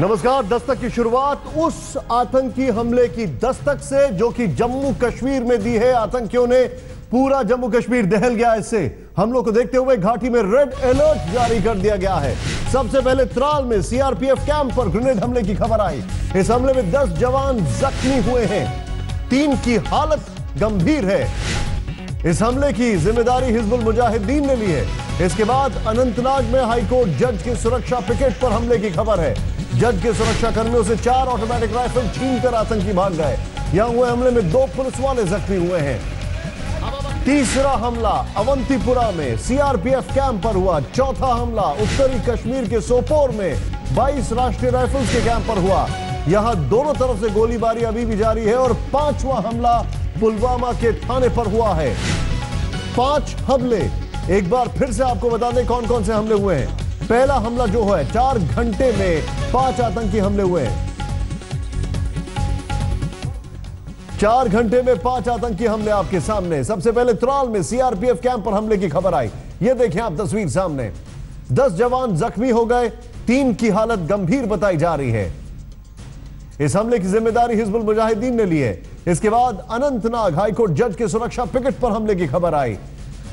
नमस्कार। दस्तक की शुरुआत उस आतंकी हमले की दस्तक से जो कि जम्मू कश्मीर में दी है। आतंकियों ने पूरा जम्मू कश्मीर दहल गया। इससे हमलों को देखते हुए घाटी में रेड अलर्ट जारी कर दिया गया है। सबसे पहले त्राल में सीआरपीएफ कैंप पर ग्रेनेड हमले की खबर आई। इस हमले में 10 जवान जख्मी हुए हैं, 3 की हालत गंभीर है। इस हमले की जिम्मेदारी हिजबुल मुजाहिदीन ने ली है। इसके बाद अनंतनाग में हाईकोर्ट जज के सुरक्षा पिकेट पर हमले की खबर है। जज के सुरक्षा कर्मियों से 4 ऑटोमेटिक राइफल छीनकर आतंकी भाग गए। यहां हुए हमले में 2 पुलिस वाले जख्मी हुए हैं। तीसरा हमला अवंतीपुरा में सीआरपीएफ कैंप पर हुआ। चौथा हमला उत्तरी कश्मीर के सोपोर में 22 राष्ट्रीय राइफल्स के कैंप पर हुआ। यहां दोनों तरफ से गोलीबारी अभी भी जारी है। और 5वां हमला पुलवामा के थाने पर हुआ है। 5 हमले। एक बार फिर से आपको बता दें कौन कौन से हमले हुए हैं। पहला हमला जो है 4 घंटे में 5 आतंकी हमले हुए हैं। 4 घंटे में 5 आतंकी हमले आपके सामने। सबसे पहले त्राल में सीआरपीएफ कैंप पर हमले की खबर आई। यह देखें आप तस्वीर सामने। 10 जवान जख्मी हो गए, 3 की हालत गंभीर बताई जा रही है। इस हमले की जिम्मेदारी हिजबुल मुजाहिदीन ने ली है। इसके बाद अनंतनाग हाईकोर्ट जज के सुरक्षा पिकेट पर हमले की खबर आई।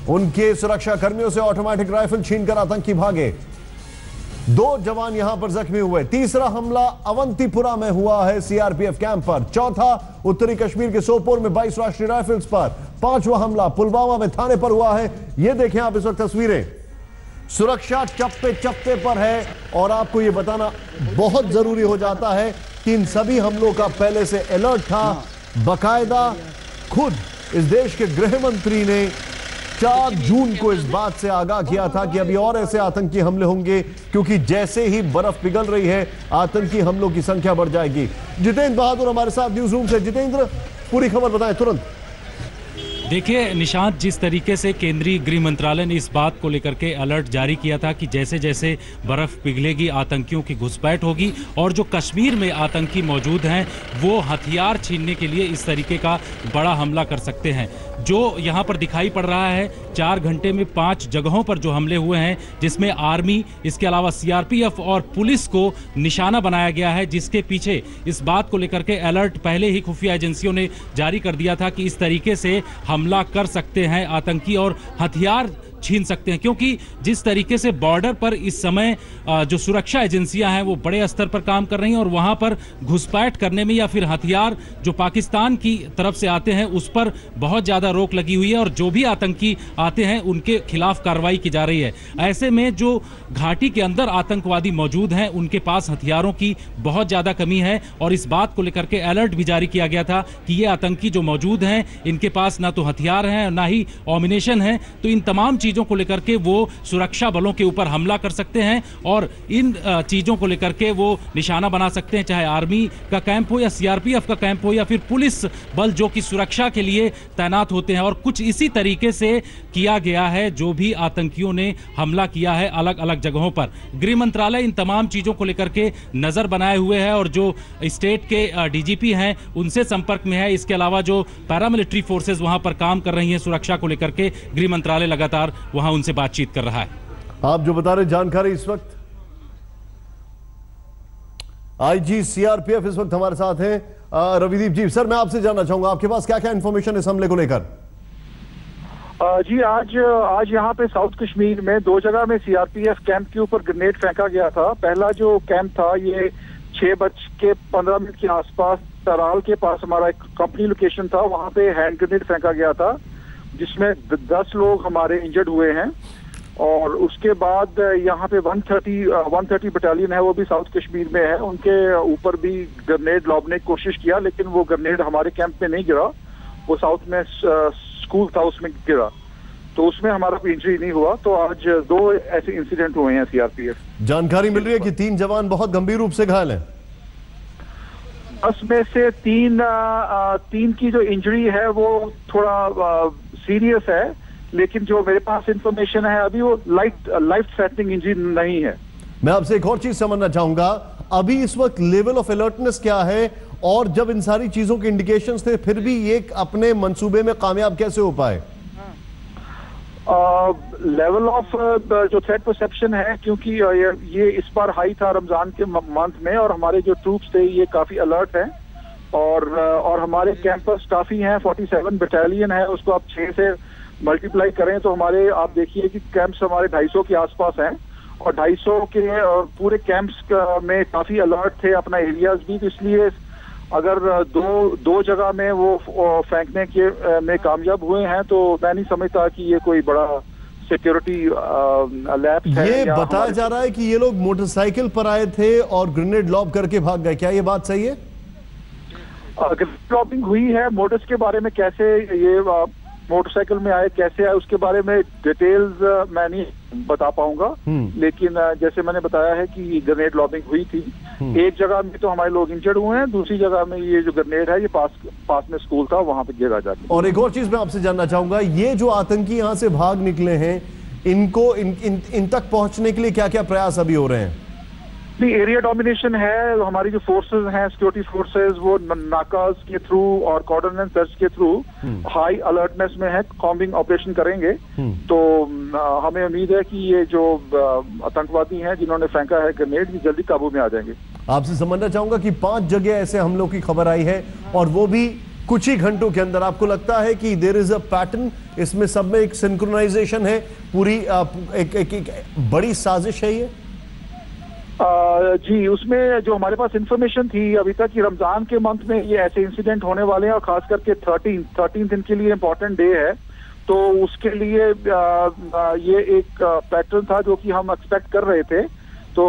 उनके सुरक्षा कर्मियों से ऑटोमेटिक राइफल छीनकर आतंकी भागे। 2 जवान यहां पर जख्मी हुए। तीसरा हमला अवंतीपुरा में हुआ है सीआरपीएफ कैंप पर। चौथा उत्तरी कश्मीर के सोपोर में 22 राष्ट्रीय राइफल्स पर। 5वां हमला पुलवामा में थाने पर हुआ है। यह देखें आप इस वक्त तस्वीरें। सुरक्षा चप्पे चप्पे पर है। और आपको यह बताना बहुत जरूरी हो जाता है कि इन सभी हमलों का पहले से अलर्ट था। बाकायदा खुद इस देश के गृह मंत्री ने 4 जून को इस बात से आगाह किया था कि अभी और ऐसे आतंकी हमले होंगे, क्योंकि जैसे ही बर्फ पिघल रही है आतंकी हमलों की संख्या बढ़ जाएगी। जितेंद्र बहादुर हमारे साथ न्यूज रूम से। जितेंद्र, पूरी खबर बताएं तुरंत। देखिए निशांत, जिस तरीके से केंद्रीय गृह मंत्रालय ने इस बात को लेकर के अलर्ट जारी किया था कि जैसे जैसे बर्फ पिघलेगी आतंकियों की घुसपैठ होगी और जो कश्मीर में आतंकी मौजूद हैं वो हथियार छीनने के लिए इस तरीके का बड़ा हमला कर सकते हैं। जो यहाँ पर दिखाई पड़ रहा है 4 घंटे में 5 जगहों पर जो हमले हुए हैं, जिसमें आर्मी, इसके अलावा सीआरपीएफ और पुलिस को निशाना बनाया गया है, जिसके पीछे इस बात को लेकर के अलर्ट पहले ही खुफिया एजेंसियों ने जारी कर दिया था कि इस तरीके से हमला कर सकते हैं आतंकी और हथियार छीन सकते हैं। क्योंकि जिस तरीके से बॉर्डर पर इस समय जो सुरक्षा एजेंसियां हैं वो बड़े स्तर पर काम कर रही हैं और वहां पर घुसपैठ करने में या फिर हथियार जो पाकिस्तान की तरफ से आते हैं उस पर बहुत ज्यादा रोक लगी हुई है और जो भी आतंकी आते हैं उनके खिलाफ कार्रवाई की जा रही है। ऐसे में जो घाटी के अंदर आतंकवादी मौजूद हैं उनके पास हथियारों की बहुत ज्यादा कमी है और इस बात को लेकर के अलर्ट भी जारी किया गया था कि ये आतंकी जो मौजूद हैं इनके पास ना तो हथियार हैं ना ही ऑमिनेशन है। तो इन तमाम चीजों को लेकर के वो सुरक्षा बलों के ऊपर हमला कर सकते हैं और इन चीजों को लेकर के वो निशाना बना सकते हैं, चाहे आर्मी का कैंप हो या सीआरपीएफ का कैंप हो या फिर पुलिस बल जो कि सुरक्षा के लिए तैनात होते हैं। और कुछ इसी तरीके से किया गया है जो भी आतंकियों ने हमला किया है अलग अलग जगहों पर। गृह मंत्रालय इन तमाम चीजों को लेकर के नजर बनाए हुए है और जो स्टेट के डीजीपी हैं उनसे संपर्क में है। इसके अलावा जो पैरामिलिट्री फोर्सेज वहां पर काम कर रही हैं सुरक्षा को लेकर के, गृह मंत्रालय लगातार वहां उनसे बातचीत कर रहा है। आप जो बता रहे जानकारी इस वक्त आईजी सीआरपीएफ इस वक्त हमारे साथ हैं रविदीप जी। सर, मैं आपसे जानना चाहूंगा आपके पास क्या क्या इंफॉर्मेशन इस हमले को लेकर। जी, आज यहाँ पे साउथ कश्मीर में 2 जगह में सीआरपीएफ कैंप के ऊपर ग्रेनेड फेंका गया था। पहला जो कैंप था ये 6:15 के आसपास तराल के पास हमारा एक कंपनी लोकेशन था, वहां पे हैंड ग्रेनेड फेंका गया था जिसमें 10 लोग हमारे इंजर्ड हुए हैं। और उसके बाद यहाँ पे 130 बटालियन है, वो भी साउथ कश्मीर में है, उनके ऊपर भी ग्रेनेड लॉबने की कोशिश किया लेकिन वो ग्रेनेड हमारे कैंप में नहीं गिरा, वो साउथ में स्कूल था उसमें गिरा, तो उसमें हमारा कोई इंजरी नहीं हुआ। तो आज 2 ऐसे इंसिडेंट हुए हैं सीआरपीएफ। जानकारी मिल रही है कि 3 जवान बहुत गंभीर रूप से घायल हैं। 10 में से 3 की जो इंजरी है वो थोड़ा सीरियस है, लेकिन जो मेरे पास इंफॉर्मेशन है अभी वो लाइफ थ्रेटनिंग इंजरी नहीं है। मैं आपसे एक और चीज समझना चाहूंगा, अभी इस वक्त लेवल ऑफ अलर्टनेस क्या है और जब इन सारी चीजों के इंडिकेशंस थे फिर भी ये अपने मंसूबे में कामयाब कैसे हो पाए? लेवल ऑफ जो थ्रेट परसेप्शन है, क्योंकि ये इस बार हाई था रमजान के मंथ में, और हमारे जो ट्रूप्स थे ये काफी अलर्ट हैं, और हमारे कैंपस काफी हैं, 47 बटालियन है, उसको आप 6 से मल्टीप्लाई करें तो हमारे, आप देखिए कि कैंप्स हमारे 250 के आसपास हैं, और 250 के पूरे कैंप्स में काफी अलर्ट थे, अपना एरियाज भी, तो इसलिए अगर दो जगह में वो फेंकने के में कामयाब हुए हैं तो मैं नहीं समझता कि ये कोई बड़ा सिक्योरिटी लैप्स है। ये बताया जा रहा है कि ये लोग मोटरसाइकिल पर आए थे और ग्रेनेड लॉब करके भाग गए, क्या ये बात सही है? ग्रेनेड लॉबिंग हुई है, मोटर्स के बारे में कैसे ये मोटरसाइकिल में आए, कैसे आए, उसके बारे में डिटेल्स मैं नहीं बता पाऊंगा, लेकिन जैसे मैंने बताया है कि ग्रेनेड लॉबिंग हुई थी। एक जगह में तो हमारे लोग इंजर्ड हुए हैं, दूसरी जगह में ये जो ग्रेनेड है ये पास में स्कूल था, वहां पे गिरा जाके। और एक और चीज मैं आपसे जानना चाहूंगा, ये जो आतंकी यहां से भाग निकले हैं, इनको इन तक पहुंचने के लिए क्या क्या प्रयास अभी हो रहे हैं? नहीं, एरिया डोमिनेशन है, हमारी जो फोर्सेस हैं, सिक्योरिटी फोर्सेस, वो नाकाज के थ्रू और कॉर्डन एंड सर्च के थ्रू हाई अलर्टनेस में है, कॉम्बिंग ऑपरेशन करेंगे। तो हमें उम्मीद है कि ये जो आतंकवादी हैं जिन्होंने फेंका है ग्रेनेड, ये जल्दी काबू में आ जाएंगे। आपसे समझना चाहूंगा कि 5 जगह ऐसे हमलों की खबर आई है, और वो भी कुछ ही घंटों के अंदर। आपको लगता है कि देयर इज अ पैटर्न, इसमें सब में एक सिंक्रोनाइजेशन है, पूरी एक बड़ी साजिश है ये? जी, उसमें जो हमारे पास इंफॉर्मेशन थी अभी तक कि रमजान के मंथ में ये ऐसे इंसिडेंट होने वाले हैं, और खास करके 13 इनके लिए इम्पोर्टेंट डे है, तो उसके लिए ये एक पैटर्न था जो कि हम एक्सपेक्ट कर रहे थे। तो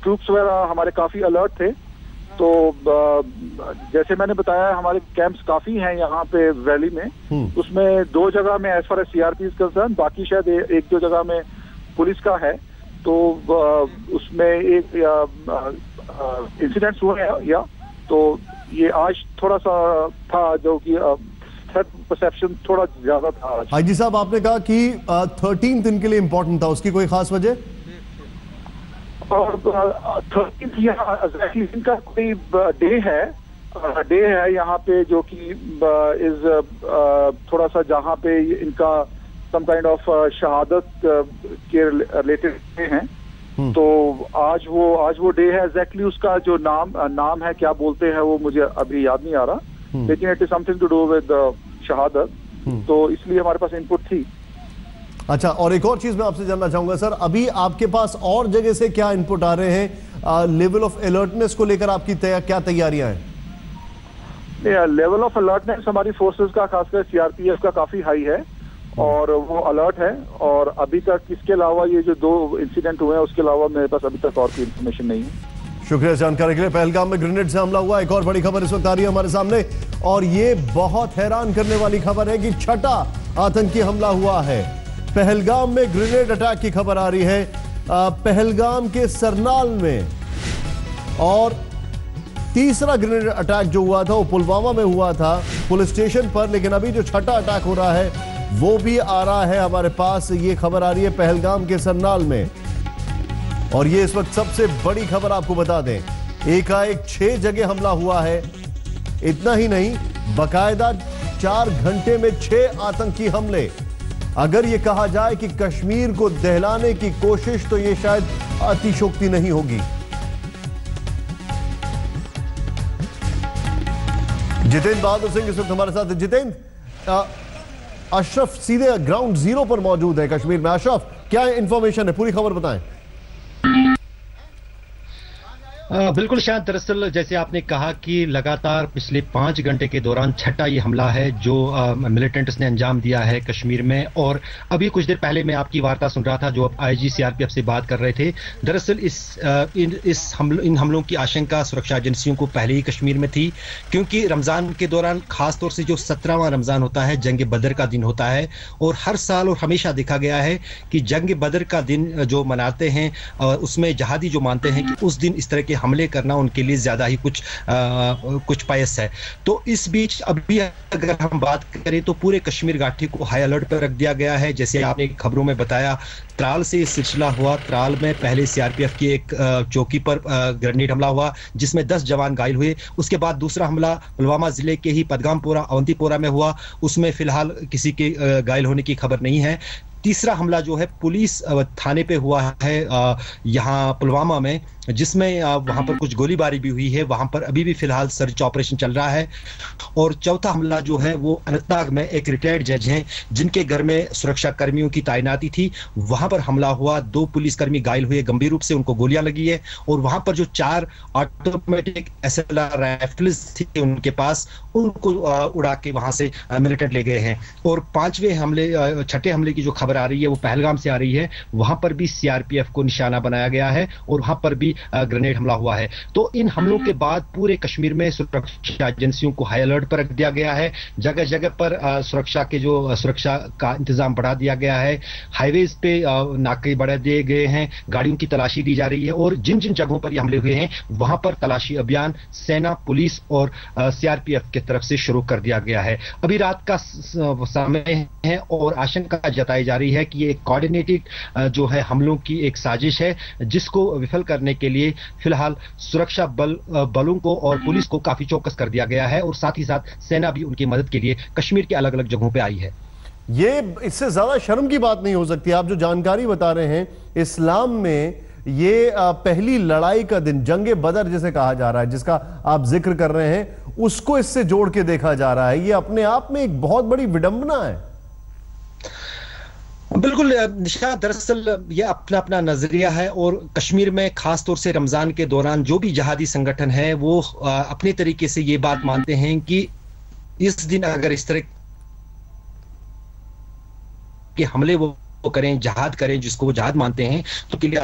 ट्रूप्स वगैरह हमारे काफी अलर्ट थे। तो जैसे मैंने बताया, हमारे कैंप्स काफी हैं यहाँ पे वैली में, उसमें 2 जगह में as far as CRP concern, बाकी शायद 1-2 जगह में पुलिस का है। तो उसमें एक इंसिडेंट्स हुए हैं, या तो ये आज थोड़ा सा था जो कि थ्रेट परसेप्शन थोड़ा ज्यादा था आज। आईजी साहब, आपने कहा कि 13 दिन के लिए इंपॉर्टेंट था, उसकी कोई खास वजह? और 13 का कोई डे है यहाँ पे, जो कि थोड़ा सा जहाँ पे इनका सम काइंड ऑफ शहादत के रिलेटेड हैं। तो आज वो डे है, एग्जैक्टली उसका जो नाम है, क्या बोलते हैं वो मुझे अभी याद नहीं आ रहा, लेकिन it is something to do with शहादत, तो इसलिए हमारे पास इनपुट थी। अच्छा, और एक और चीज मैं आपसे जानना चाहूंगा सर, अभी आपके पास और जगह से क्या इनपुट आ रहे हैं? लेवल ऑफ अलर्टनेस को लेकर आपकी क्या तैयारियां हैं? लेवल ऑफ अलर्टनेस हमारी फोर्सेस का, खासकर सीआरपीएफ का काफी हाई है, और वो अलर्ट है। और अभी तक इसके अलावा ये जो 2 इंसिडेंट हुए हैं, उसके अलावा मेरे पास अभी तक और कोई इन्फॉर्मेशन नहीं है। शुक्रिया जानकारी के लिए। पहलगाम में ग्रेनेड से हमला हुआ, एक और बड़ी खबर इस वक्त आ रही है हमारे सामने, और ये बहुत हैरान करने वाली खबर है कि 6ठा आतंकी हमला हुआ है। पहलगाम में ग्रेनेड अटैक की खबर आ रही है, पहलगाम के सरनाल में, और तीसरा ग्रेनेड अटैक जो हुआ था वो पुलवामा में हुआ था, पुलिस स्टेशन पर, लेकिन अभी जो 6ठा अटैक हो रहा है वो भी आ रहा है हमारे पास। ये खबर आ रही है पहलगाम के सरनाल में, और ये इस वक्त सबसे बड़ी खबर आपको बता दें, एकाएक 6 जगह हमला हुआ है। इतना ही नहीं, बकायदा 4 घंटे में 6 आतंकी हमले। अगर ये कहा जाए कि कश्मीर को दहलाने की कोशिश, तो ये शायद अतिशोक्ति नहीं होगी। जितेंद्र बहादुर सिंह इस वक्त हमारे साथ है। जितेंद्र, अशरफ सीधे ग्राउंड जीरो पर मौजूद है कश्मीर में। अशरफ, क्या इंफॉर्मेशन है, पूरी खबर बताएं। बिल्कुल शायद, दरअसल जैसे आपने कहा कि लगातार पिछले 5 घंटे के दौरान 6ठा ये हमला है जो मिलिटेंट्स ने अंजाम दिया है कश्मीर में। और अभी कुछ देर पहले मैं आपकी वार्ता सुन रहा था जो अब आईजी सीआरपीएफ से बात कर रहे थे। दरअसल इन हमलों की आशंका सुरक्षा एजेंसियों को पहले ही कश्मीर में थी, क्योंकि रमजान के दौरान खासतौर से जो 17वां रमजान होता है, जंग बदर का दिन होता है, और हर साल और हमेशा देखा गया है कि जंग बदर का दिन जो मनाते हैं उसमें जहादी जो मानते हैं कि उस दिन इस तरह के हमले करना उनके लिए ज्यादा ही कुछ पायस है। तो इस बीच अभी अगर हम बात करें तो पूरे कश्मीर घाटी को हाई अलर्ट पर रख दिया गया है। जैसे आपने खबरों में बताया, त्राल से सिलसिला हुआ। त्राल में पहले सीआरपीएफ की एक चौकी पर ग्रेनेड हमला हुआ जिसमें 10 जवान घायल हुए। उसके बाद दूसरा हमला पुलवामा जिले के ही पदगामपोरा अवंतीपोरा में हुआ, उसमें फिलहाल किसी के घायल होने की खबर नहीं है। तीसरा हमला जो है पुलिस थाने पे हुआ है यहाँ पुलवामा में, जिसमें वहां पर कुछ गोलीबारी भी हुई है। वहां पर अभी भी फिलहाल सर्च ऑपरेशन चल रहा है। और चौथा हमला जो है वो अनंतनाग में एक रिटायर्ड जज हैं जिनके घर में सुरक्षा कर्मियों की तैनाती थी, वहां पर हमला हुआ। 2 पुलिसकर्मी घायल हुए गंभीर रूप से, उनको गोलियां लगी है। और वहां पर जो 4 ऑटोमेटिक एसएलआर राइफल्स थी उनके पास, उनको उड़ा के वहां से मिलिटेंट ले गए हैं। और छठे हमले की जो खबर आ रही है वो पहलगाम से आ रही है। वहां पर भी सीआरपीएफ को निशाना बनाया गया है और वहां पर भी ग्रेनेड हमला हुआ है। तो इन हमलों के बाद पूरे कश्मीर में सुरक्षा एजेंसियों को हाई अलर्ट पर रख दिया गया है। जगह जगह पर सुरक्षा का इंतजाम बढ़ा दिया गया है। हाईवेज पे नाके बढ़ा दिए गए हैं, गाड़ियों की तलाशी दी जा रही है। और जिन जिन जगहों पर ये हमले हुए हैं वहां पर तलाशी अभियान सेना, पुलिस और सीआरपीएफ की तरफ से शुरू कर दिया गया है। अभी रात का समय है और आशंका जताई जा रही है कि ये कोऑर्डिनेटेड जो है हमलों की एक साजिश है, जिसको विफल करने के लिए फिलहाल सुरक्षा बलों को और पुलिस को काफी चौकस कर दिया गया है। और साथ ही साथ सेना भी उनकी मदद के लिए कश्मीर के अलग अलग जगहों पे आई है। ये इससे ज्यादा शर्म की बात नहीं हो सकती। आप जो जानकारी बता रहे हैं, इस्लाम में ये पहली लड़ाई का दिन, जंगे बदर जिसे कहा जा रहा है, जिसका आप जिक्र कर रहे हैं, उसको इससे जोड़ के देखा जा रहा है। ये अपने आप में एक बहुत बड़ी विडंबना है। बिल्कुल निशाद, दरअसल ये अपना अपना नजरिया है। और कश्मीर में खास तौर से रमजान के दौरान जो भी जहादी संगठन है वो अपने तरीके से ये बात मानते हैं कि इस दिन अगर इस तरह के हमले वो करें, जहाद करें, जिसको वो जहाद मानते हैं, तो के लिए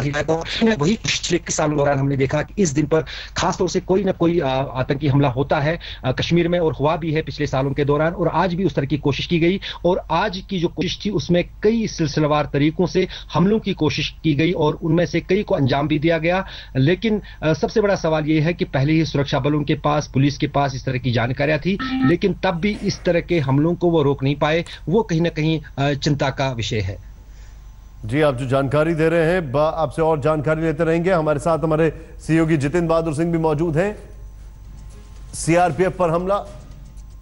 वही पिछले सालों दौरान हमने देखा कि इस दिन पर खास तौर से कोई ना कोई आतंकी हमला होता है कश्मीर में, और हुआ भी है पिछले सालों के दौरान। और आज भी उस तरह की कोशिश की गई। और आज की जो कोशिश थी उसमें कई सिलसिलेवार तरीकों से हमलों की कोशिश की गई और उनमें से कई को अंजाम भी दिया गया। लेकिन सबसे बड़ा सवाल यह है कि पहले ही सुरक्षा बलों के पास, पुलिस के पास इस तरह की जानकारियां थी, लेकिन तब भी इस तरह के हमलों को वो रोक नहीं पाए। वो कहीं ना कहीं चिंता का विषय है। जी, आप जो जानकारी दे रहे हैं, आपसे और जानकारी लेते रहेंगे। हमारे साथ हमारे सहयोगी जितेंद्र बहादुर सिंह भी मौजूद हैं। सीआरपीएफ पर हमला,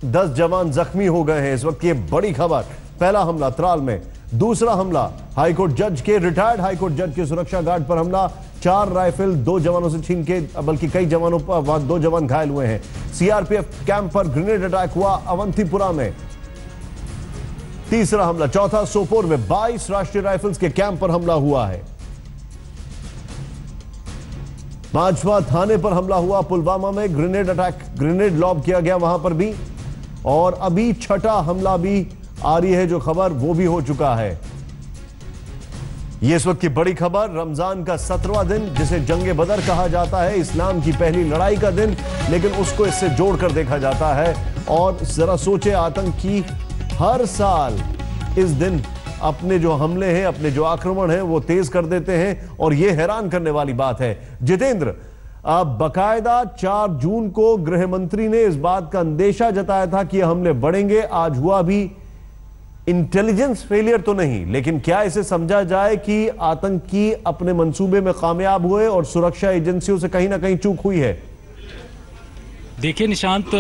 10 जवान जख्मी हो गए हैं इस वक्त, ये बड़ी खबर। पहला हमला त्राल में, दूसरा हमला हाईकोर्ट जज के, रिटायर्ड हाईकोर्ट जज के सुरक्षा गार्ड पर हमला। 4 राइफल 2 जवानों से छीन के, बल्कि कई जवानों पर 2 जवान घायल हुए हैं। सीआरपीएफ कैंप पर ग्रेनेड अटैक हुआ अवंतीपुरा में। तीसरा हमला, चौथा सोपोर में 22 राष्ट्रीय राइफल्स के कैंप पर हमला हुआ है। 5वां थाने पर हमला हुआ पुलवामा में, ग्रेनेड अटैक, ग्रेनेड लॉब किया गया वहां पर भी। और अभी 6ठा हमला भी आ रही है जो खबर, वो भी हो चुका है। ये इस वक्त की बड़ी खबर, रमजान का 17वां दिन, जिसे जंगे बदर कहा जाता है, इस्लाम की पहली लड़ाई का दिन, लेकिन उसको इससे जोड़कर देखा जाता है। और जरा सोचे, आतंकी हर साल इस दिन अपने जो हमले हैं, अपने जो आक्रमण हैं, वो तेज कर देते हैं। और यह हैरान करने वाली बात है जितेंद्र, बकायदा 4 जून को गृह मंत्री ने इस बात का अंदेशा जताया था कि ये हमले बढ़ेंगे। आज हुआ भी। इंटेलिजेंस फेलियर तो नहीं, लेकिन क्या इसे समझा जाए कि आतंकी अपने मंसूबे में कामयाब हुए और सुरक्षा एजेंसियों से कहीं ना कहीं चूक हुई है? देखिए निशांत,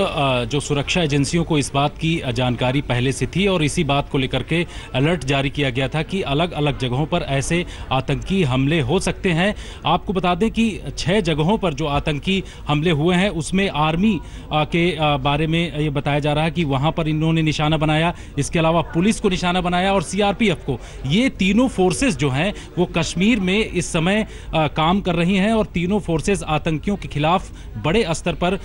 जो सुरक्षा एजेंसियों को इस बात की जानकारी पहले से थी और इसी बात को लेकर के अलर्ट जारी किया गया था कि अलग अलग जगहों पर ऐसे आतंकी हमले हो सकते हैं। आपको बता दें कि 6 जगहों पर जो आतंकी हमले हुए हैं उसमें आर्मी के बारे में ये बताया जा रहा है कि वहां पर इन्होंने निशाना बनाया। इसके अलावा पुलिस को निशाना बनाया और सीआरपीएफ को। ये तीनों फोर्सेस जो हैं वो कश्मीर में इस समय काम कर रही हैं और तीनों फोर्सेस आतंकियों के खिलाफ बड़े स्तर पर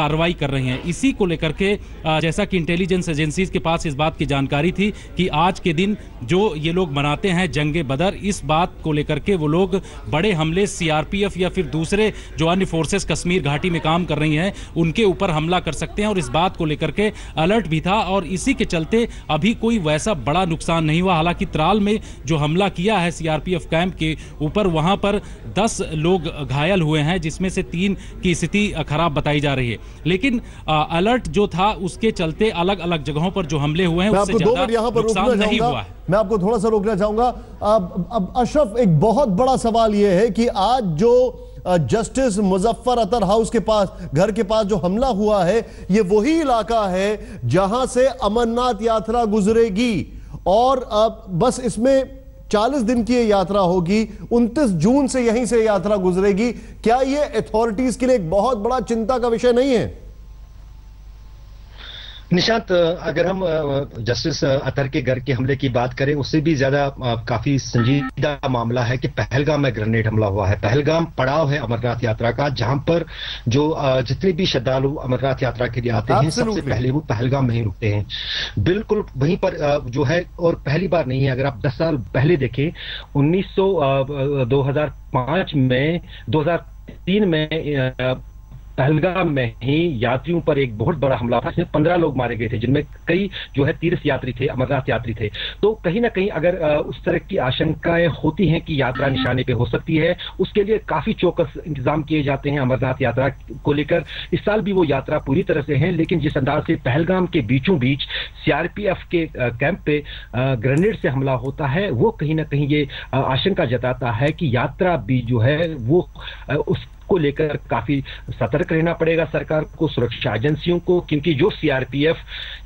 कार्रवाई कर रही हैं। इसी को लेकर के जैसा कि इंटेलिजेंस एजेंसीज के पास इस बात की जानकारी थी कि आज के दिन जो ये लोग मनाते हैं जंगे बदर, इस बात को लेकर के वो लोग बड़े हमले सीआरपीएफ या फिर दूसरे जो अन्य फोर्सेस कश्मीर घाटी में काम कर रही हैं उनके ऊपर हमला कर सकते हैं, और इस बात को लेकर के अलर्ट भी था। और इसी के चलते अभी कोई वैसा बड़ा नुकसान नहीं हुआ। हालांकि त्राल में जो हमला किया है सीआरपीएफ कैंप के ऊपर, वहां पर 10 लोग घायल हुए हैं, जिसमें से 3 की स्थिति खराब बताई जा रही है। लेकिन अलर्ट जो था उसके चलते अलग अलग जगहों पर जो हमले हुए हैं उससे ज्यादा नुकसान नहीं हुआ है। मैं आपको थोड़ा सा रोकना चाहूंगा। अब अशरफ, एक बहुत बड़ा सवाल यह है कि आज जो जस्टिस मुजफ्फर अतर हाउस के पास, घर के पास जो हमला हुआ है, ये वही इलाका है जहां से अमरनाथ यात्रा गुजरेगी, और बस इसमें 40 दिन की ये यात्रा होगी, 29 जून से यहीं से यात्रा गुजरेगी। क्या ये अथॉरिटीज के लिए एक बहुत बड़ा चिंता का विषय नहीं है? निशांत, अगर हम जस्टिस अतर के घर के हमले की बात करें, उससे भी ज्यादा काफी संजीदा मामला है कि पहलगाम में ग्रेनेड हमला हुआ है। पहलगाम पड़ाव है अमरनाथ यात्रा का, जहां पर जो जितने भी श्रद्धालु अमरनाथ यात्रा के लिए आते हैं सबसे पहले वो पहलगाम में ही रुकते हैं। बिल्कुल वहीं पर जो है, और पहली बार नहीं है। अगर आप 10 साल पहले देखें, 2005 में, 2003 में पहलगाम में ही यात्रियों पर एक बहुत बड़ा हमला था, जिसमें 15 लोग मारे गए थे, जिनमें कई जो है तीर्थ यात्री थे, अमरनाथ यात्री थे। तो कहीं ना कहीं अगर उस तरह की आशंकाएं होती हैं कि यात्रा निशाने पे हो सकती है, उसके लिए काफी चौकस इंतजाम किए जाते हैं अमरनाथ यात्रा को लेकर। इस साल भी वो यात्रा पूरी तरह से है, लेकिन जिस अंदाज से पहलगाम के बीचों बीच सीआरपीएफ के कैंप पे ग्रेनेड से हमला होता है, वो कहीं ना कहीं ये आशंका जताता है कि यात्रा भी जो है वो उस को लेकर काफी सतर्क रहना पड़ेगा सरकार को, सुरक्षा एजेंसियों को, क्योंकि जो सीआरपीएफ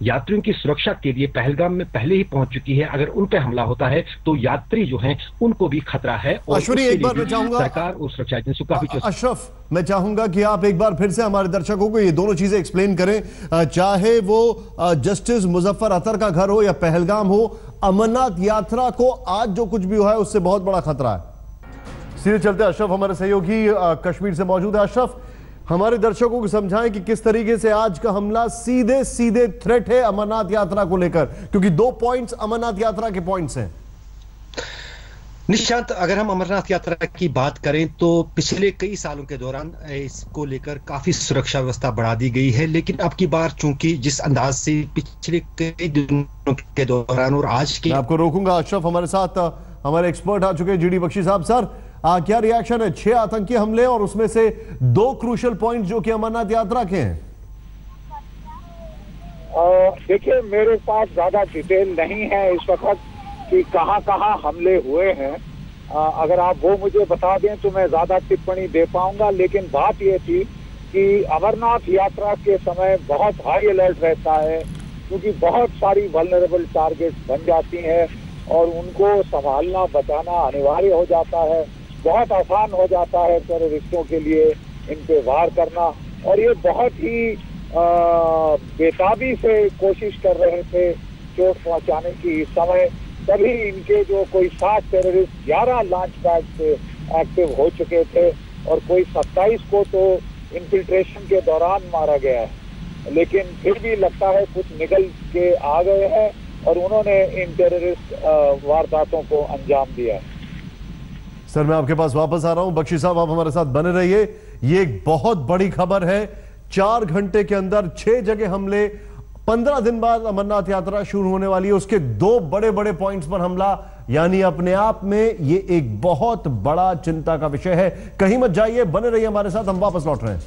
यात्रियों की सुरक्षा के लिए पहलगाम में पहले ही पहुंच चुकी है, अगर उन पर हमला होता है तो यात्री जो हैं उनको भी खतरा है। और एक बार मैं चाहूंगा सरकार और सुरक्षा एजेंसियों का भी। अशरफ, मैं चाहूंगा कि आप एक बार फिर से हमारे दर्शकों को ये दोनों चीजें एक्सप्लेन करें, चाहे वो जस्टिस मुजफ्फर अतर का घर हो या पहलगाम हो, अमरनाथ यात्रा को आज जो कुछ भी हुआ है उससे बहुत बड़ा खतरा है। सीधे चलते अशरफ हमारे सहयोगी कश्मीर से मौजूद है। अशरफ, हमारे दर्शकों को समझाएं कि किस तरीके से आज का हमला सीधे सीधे थ्रेट है अमरनाथ यात्रा को लेकर, क्योंकि 2 पॉइंट्स अमरनाथ यात्रा के पॉइंट्स हैं। निशांत, अगर हम अमरनाथ यात्रा की बात करें तो पिछले कई सालों के दौरान इसको लेकर काफी सुरक्षा व्यवस्था बढ़ा दी गई है, लेकिन अब की बार चूंकि जिस अंदाज से पिछले कई दिनों के दौरान और आज की। मैं आपको रोकूंगा अशरफ, हमारे साथ हमारे एक्सपर्ट आ चुके हैं जीडी बख्शी साहब। सर, क्या रिएक्शन है? 6 आतंकी हमले और उसमें से 2 क्रूशियल पॉइंट जो कि अमरनाथ यात्रा के हैं। देखिए, मेरे पास ज्यादा डिटेल नहीं है इस वक्त कि कहां हमले हुए हैं। अगर आप वो मुझे बता दें तो मैं ज्यादा टिप्पणी दे पाऊंगा, लेकिन बात ये थी कि अमरनाथ यात्रा के समय बहुत हाई अलर्ट रहता है, क्योंकि बहुत सारी वल्नरेबल टारगेट्स बन जाती हैं और उनको संभालना बचाना अनिवार्य हो जाता है। बहुत आसान हो जाता है टेररिस्टों के लिए इन पे वार करना, और ये बहुत ही बेताबी से कोशिश कर रहे थे चोट पहुंचाने की। इस समय तभी इनके जो कोई 60 टेररिस्ट 11 लॉन्च पैड से एक्टिव हो चुके थे, और कोई 27 को तो इन्फिल्ट्रेशन के दौरान मारा गया है, लेकिन फिर भी लगता है कुछ निकल के आ गए हैं और उन्होंने इन टेररिस्ट वारदातों को अंजाम दिया है। सर, मैं आपके पास वापस आ रहा हूं। बख्शी साहब, आप हमारे साथ बने रहिए। ये एक बहुत बड़ी खबर है। 4 घंटे के अंदर 6 जगह हमले, 15 दिन बाद अमरनाथ यात्रा शुरू होने वाली है, उसके 2 बड़े बड़े पॉइंट्स पर हमला, यानी अपने आप में ये एक बहुत बड़ा चिंता का विषय है। कहीं मत जाइए, बने रहिए हमारे साथ, हम वापस लौट रहे हैं।